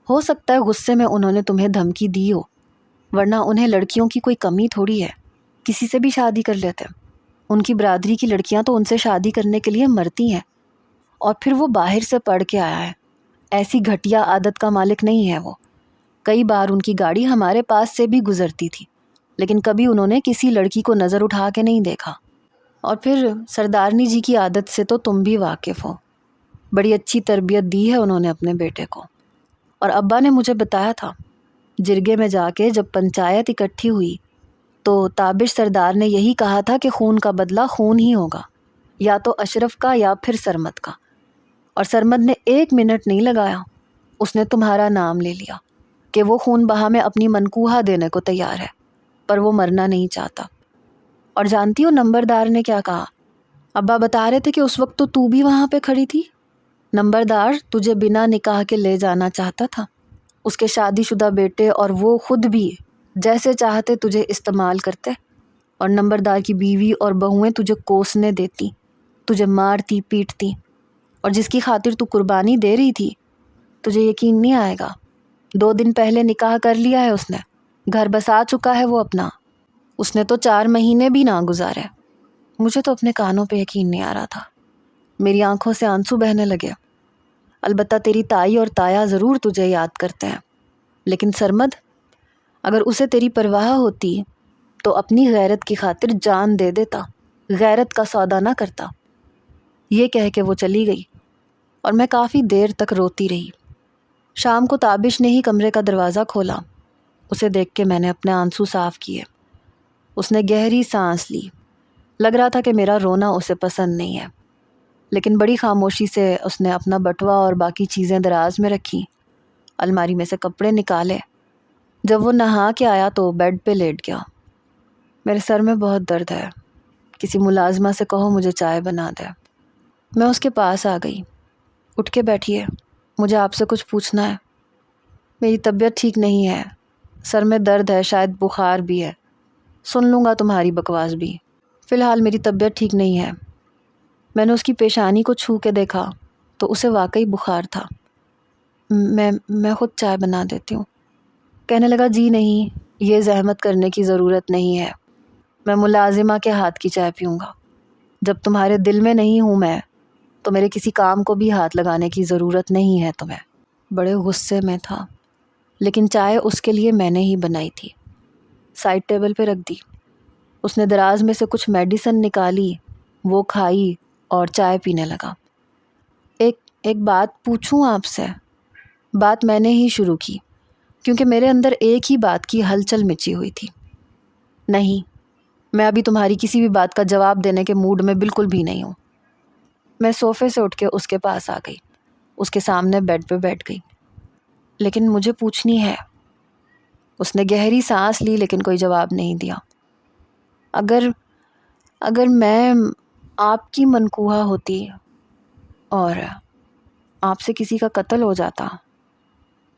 ہو سکتا ہے غصے میں انہوں نے تمہیں دھمکی دی ہو، ورنہ انہیں لڑکیوں کی کوئی کمی تھوڑی ہے، کسی سے بھی شادی کر لیتے۔ ان کی برادری کی لڑکیاں تو ان سے شادی کرنے کے لیے مرتی ہیں، اور پھر وہ باہر سے پڑھ کے آیا ہے، ایسی گھٹیا عادت کا مالک نہیں ہے وہ۔ کئی بار ان کی گاڑی ہمارے پاس سے بھی گزرتی تھی، لیکن کبھی انہوں نے کسی لڑکی کو نظر اٹھا کے نہیں دیکھا۔ اور پھر سردارنی جی کی عادت سے تو تم بھی واقف ہو، بڑی اچھی تربیت دی ہے انہوں نے اپنے بیٹے کو۔ اور ابا نے مجھے بتایا تھا، جرگے میں جا کے جب پنچایت اکٹھی ہوئی تو تابش سردار نے یہی کہا تھا کہ خون کا بدلہ خون ہی ہوگا، یا تو اشرف کا یا پھر سرمد کا۔ اور سرمد نے 1 منٹ نہیں لگایا، اس نے تمہارا نام لے لیا کہ وہ خون بہا میں اپنی منکوہا دینے کو تیار ہے، پر وہ مرنا نہیں چاہتا۔ اور جانتی ہو نمبردار نے کیا کہا؟ ابا بتا رہے تھے کہ اس وقت تو بھی وہاں پہ کھڑی تھی۔ نمبردار تجھے بنا نکاح کے لے جانا چاہتا تھا، اس کے شادی شدہ بیٹے اور وہ خود بھی جیسے چاہتے تجھے استعمال کرتے، اور نمبردار کی بیوی اور بہویں تجھے کوسنے دیتی، تجھے مارتی پیٹتی، اور جس کی خاطر تو قربانی دے رہی تھی، تجھے یقین نہیں آئے گا، 2 دن پہلے نکاح کر لیا ہے اس نے، گھر بسا چکا ہے وہ اپنا۔ اس نے تو 4 مہینے بھی نہ گزارے۔ مجھے تو اپنے کانوں پہ یقین نہیں آ رہا تھا، میری آنکھوں سے آنسو بہنے لگے۔ البتہ تیری تائی اور تایا ضرور تجھے یاد کرتے ہیں، لیکن سرمد، اگر اسے تیری پرواہ ہوتی تو اپنی غیرت کی خاطر جان دے دیتا، غیرت کا سودا نہ کرتا۔ یہ کہہ کے وہ چلی گئی اور میں کافی دیر تک روتی رہی۔ شام کو تابش نے ہی کمرے کا دروازہ کھولا۔ اسے دیکھ کے میں نے اپنے آنسو صاف کیے۔ اس نے گہری سانس لی۔ لگ رہا تھا کہ میرا رونا اسے پسند نہیں ہے، لیکن بڑی خاموشی سے اس نے اپنا بٹوا اور باقی چیزیں دراز میں رکھی، الماری میں سے کپڑے نکالے۔ جب وہ نہا کے آیا تو بیڈ پہ لیٹ گیا۔ میرے سر میں بہت درد ہے، کسی ملازمہ سے کہو مجھے چائے بنا دے۔ میں اس کے پاس آ گئی۔ اٹھ کے بیٹھیے، مجھے آپ سے کچھ پوچھنا ہے۔ میری طبیعت ٹھیک نہیں ہے، سر میں درد ہے، شاید بخار بھی ہے، سن لوں گا تمہاری بکواس بھی، فی الحال میری طبیعت ٹھیک نہیں ہے۔ میں نے اس کی پیشانی کو چھو کے دیکھا تو اسے واقعی بخار تھا۔ میں خود چائے بنا دیتی ہوں۔ کہنے لگا جی نہیں، یہ زحمت کرنے کی ضرورت نہیں ہے، میں ملازمہ کے ہاتھ کی چائے پیوں گا۔ جب تمہارے دل میں نہیں ہوں میں تو میرے کسی کام کو بھی ہاتھ لگانے کی ضرورت نہیں ہے تمہیں۔ بڑے غصے میں تھا، لیکن چائے اس کے لیے میں نے ہی بنائی تھی۔ سائڈ ٹیبل پہ رکھ دی۔ اس نے دراز میں سے کچھ میڈیسن نکالی، وہ کھائی اور چائے پینے لگا۔ ایک بات پوچھوں آپ سے؟ بات میں نے ہی شروع کی، کیونکہ میرے اندر ایک ہی بات کی ہلچل مچی ہوئی تھی۔ نہیں، میں ابھی تمہاری کسی بھی بات کا جواب دینے کے موڈ میں بالکل بھی نہیں ہوں۔ میں صوفے سے اٹھ کے اس کے پاس آ گئی، اس کے سامنے بیڈ پہ بیٹھ گئی۔ لیکن مجھے پوچھنی ہے۔ اس نے گہری سانس لی لیکن کوئی جواب نہیں دیا۔ اگر میں آپ کی منکوحہ ہوتی اور آپ سے کسی کا قتل ہو جاتا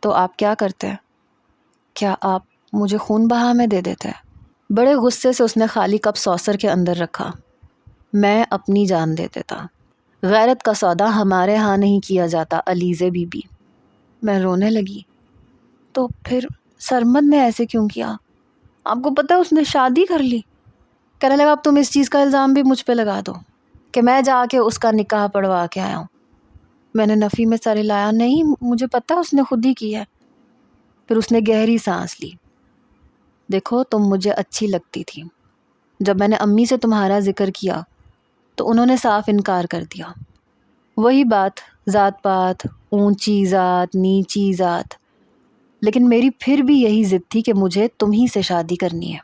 تو آپ کیا کرتے؟ کیا آپ مجھے خون بہا میں دے دیتے؟ بڑے غصے سے اس نے خالی کپ سوسر کے اندر رکھا۔ میں اپنی جان دے دیتا۔ غیرت کا سودا ہمارے ہاں نہیں کیا جاتا علیزے بی بی۔ میں رونے لگی۔ تو پھر سرمد نے ایسے کیوں کیا؟ آپ کو پتہ اس نے شادی کر لی۔ کہنے لگا اب تم اس چیز کا الزام بھی مجھ پہ لگا دو کہ میں جا کے اس کا نکاح پڑھوا کے آیا ہوں۔ میں نے نفی میں سر ہلایا، نہیں مجھے پتہ اس نے خود ہی کی ہے۔ پھر اس نے گہری سانس لی۔ دیکھو تم مجھے اچھی لگتی تھی۔ جب میں نے امی سے تمہارا ذکر کیا تو انہوں نے صاف انکار کر دیا۔ وہی بات، ذات پات، اونچی ذات نیچی ذات، لیکن میری پھر بھی یہی ضد تھی کہ مجھے تم ہی سے شادی کرنی ہے۔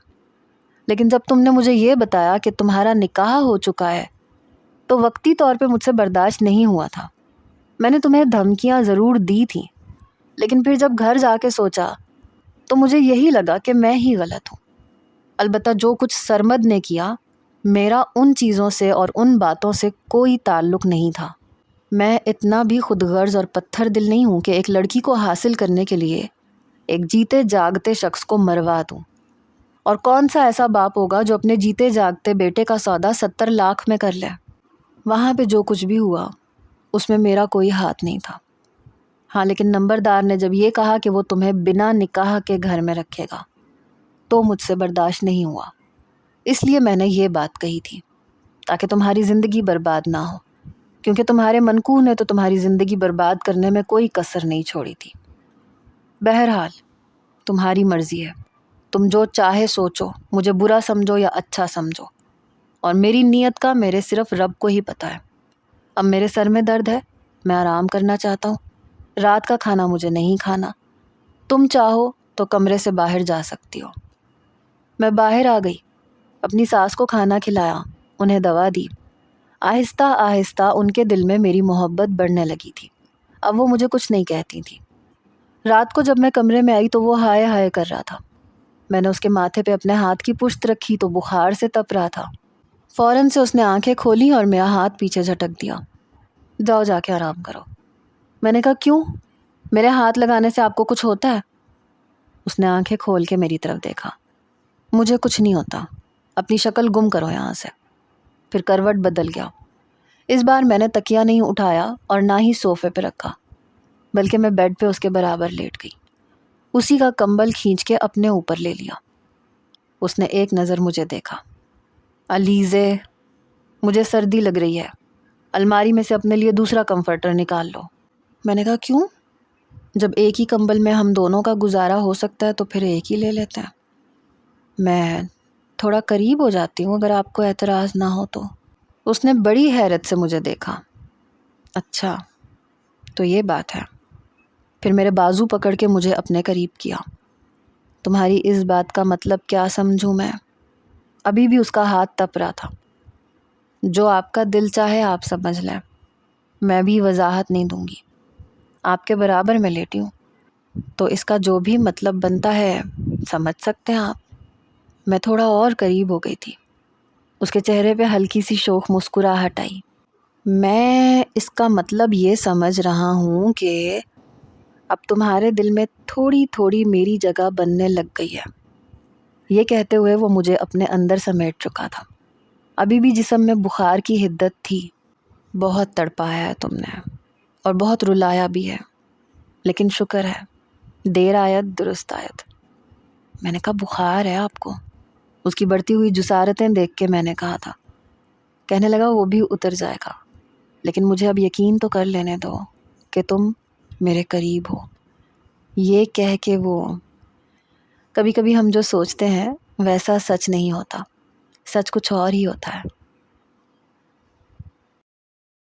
لیکن جب تم نے مجھے یہ بتایا کہ تمہارا نکاح ہو چکا ہے تو وقتی طور پہ مجھ سے برداشت نہیں ہوا تھا۔ میں نے تمہیں دھمکیاں ضرور دی تھیں، لیکن پھر جب گھر جا کے سوچا تو مجھے یہی لگا کہ میں ہی غلط ہوں۔ البتہ جو کچھ سرمد نے کیا، میرا ان چیزوں سے اور ان باتوں سے کوئی تعلق نہیں تھا۔ میں اتنا بھی خود غرض اور پتھر دل نہیں ہوں کہ ایک لڑکی کو حاصل کرنے کے لیے ایک جیتے جاگتے شخص کو مروا دوں۔ اور کون سا ایسا باپ ہوگا جو اپنے جیتے جاگتے بیٹے کا سودا 70 لاکھ میں کر لے؟ وہاں پہ جو کچھ بھی ہوا اس میں میرا کوئی ہاتھ نہیں تھا۔ ہاں لیکن نمبردار نے جب یہ کہا کہ وہ تمہیں بنا نکاح کے گھر میں رکھے گا تو مجھ سے برداشت نہیں ہوا۔ اس لیے میں نے یہ بات کہی تھی تاکہ تمہاری زندگی برباد نہ ہو، کیونکہ تمہارے منکوح نے تو تمہاری زندگی برباد کرنے میں کوئی کسر نہیں چھوڑی تھی۔ بہرحال تمہاری مرضی ہے، تم جو چاہے سوچو، مجھے برا سمجھو یا اچھا سمجھو، اور میری نیت کا میرے صرف رب کو ہی پتہ ہے۔ اب میرے سر میں درد ہے، میں آرام کرنا چاہتا ہوں، رات کا کھانا مجھے نہیں کھانا۔ تم چاہو تو کمرے سے باہر جا سکتی ہو۔ میں باہر آ گئی، اپنی ساس کو کھانا کھلایا، انہیں دوا دی۔ آہستہ آہستہ ان کے دل میں میری محبت بڑھنے لگی تھی۔ اب وہ مجھے کچھ نہیں کہتی تھی۔ رات کو جب میں کمرے میں آئی تو وہ ہائے ہائے کر رہا تھا۔ میں نے اس کے ماتھے پہ اپنے ہاتھ کی پشت رکھی تو بخار سے تپ رہا تھا۔ فوراً سے اس نے آنکھیں کھولی اور میرا ہاتھ پیچھے جھٹک دیا۔ جاؤ جا کے آرام کرو۔ میں نے کہا کیوں؟ میرے ہاتھ لگانے سے آپ کو کچھ ہوتا ہے؟ اس نے آنکھیں کھول کے میری طرف دیکھا۔ مجھے کچھ نہیں ہوتا، اپنی شکل گم کرو یہاں سے۔ پھر کروٹ بدل گیا۔ اس بار میں نے تکیہ نہیں اٹھایا اور نہ ہی صوفے پہ رکھا، بلکہ میں بیڈ پہ اس کے برابر لیٹ گئی، اسی کا کمبل کھینچ کے اپنے اوپر لے لیا۔ اس نے ایک نظر مجھے دیکھا۔ علیزے، مجھے سردی لگ رہی ہے، الماری میں سے اپنے لیے دوسرا کمفرٹر نکال لو۔ میں نے کہا کیوں؟ جب ایک ہی کمبل میں ہم دونوں کا گزارا ہو سکتا ہے تو پھر ایک ہی لے لیتے ہیں۔ میں تھوڑا قریب ہو جاتی ہوں اگر آپ کو اعتراض نہ ہو تو۔ اس نے بڑی حیرت سے مجھے دیکھا۔ اچھا تو یہ بات ہے۔ پھر میرے بازو پکڑ کے مجھے اپنے قریب کیا۔ تمہاری اس بات کا مطلب کیا سمجھوں میں؟ ابھی بھی اس کا ہاتھ تپ رہا تھا۔ جو آپ کا دل چاہے آپ سمجھ لیں، میں بھی وضاحت نہیں دوں گی۔ آپ کے برابر میں لیٹی ہوں تو اس کا جو بھی مطلب بنتا ہے سمجھ سکتے ہیں آپ۔ میں تھوڑا اور قریب ہو گئی تھی۔ اس کے چہرے پہ ہلکی سی شوخ مسکراہٹ آئی۔ میں اس کا مطلب یہ سمجھ رہا ہوں کہ اب تمہارے دل میں تھوڑی تھوڑی میری جگہ بننے لگ گئی ہے۔ یہ کہتے ہوئے وہ مجھے اپنے اندر سمیٹ چکا تھا۔ ابھی بھی جسم میں بخار کی حدت تھی۔ بہت تڑپایا ہے تم نے اور بہت رلایا بھی ہے، لیکن شکر ہے، دیر آیت درست آیت۔ میں نے کہا بخار ہے آپ کو؟ اس کی بڑھتی ہوئی جسارتیں دیکھ کے میں نے کہا تھا۔ کہنے لگا وہ بھی اتر جائے گا، لیکن مجھے اب یقین تو کر لینے دو کہ تم میرے قریب ہو۔ یہ کہہ کے وہ کبھی کبھی ہم جو سوچتے ہیں ویسا سچ نہیں ہوتا، سچ کچھ اور ہی ہوتا ہے۔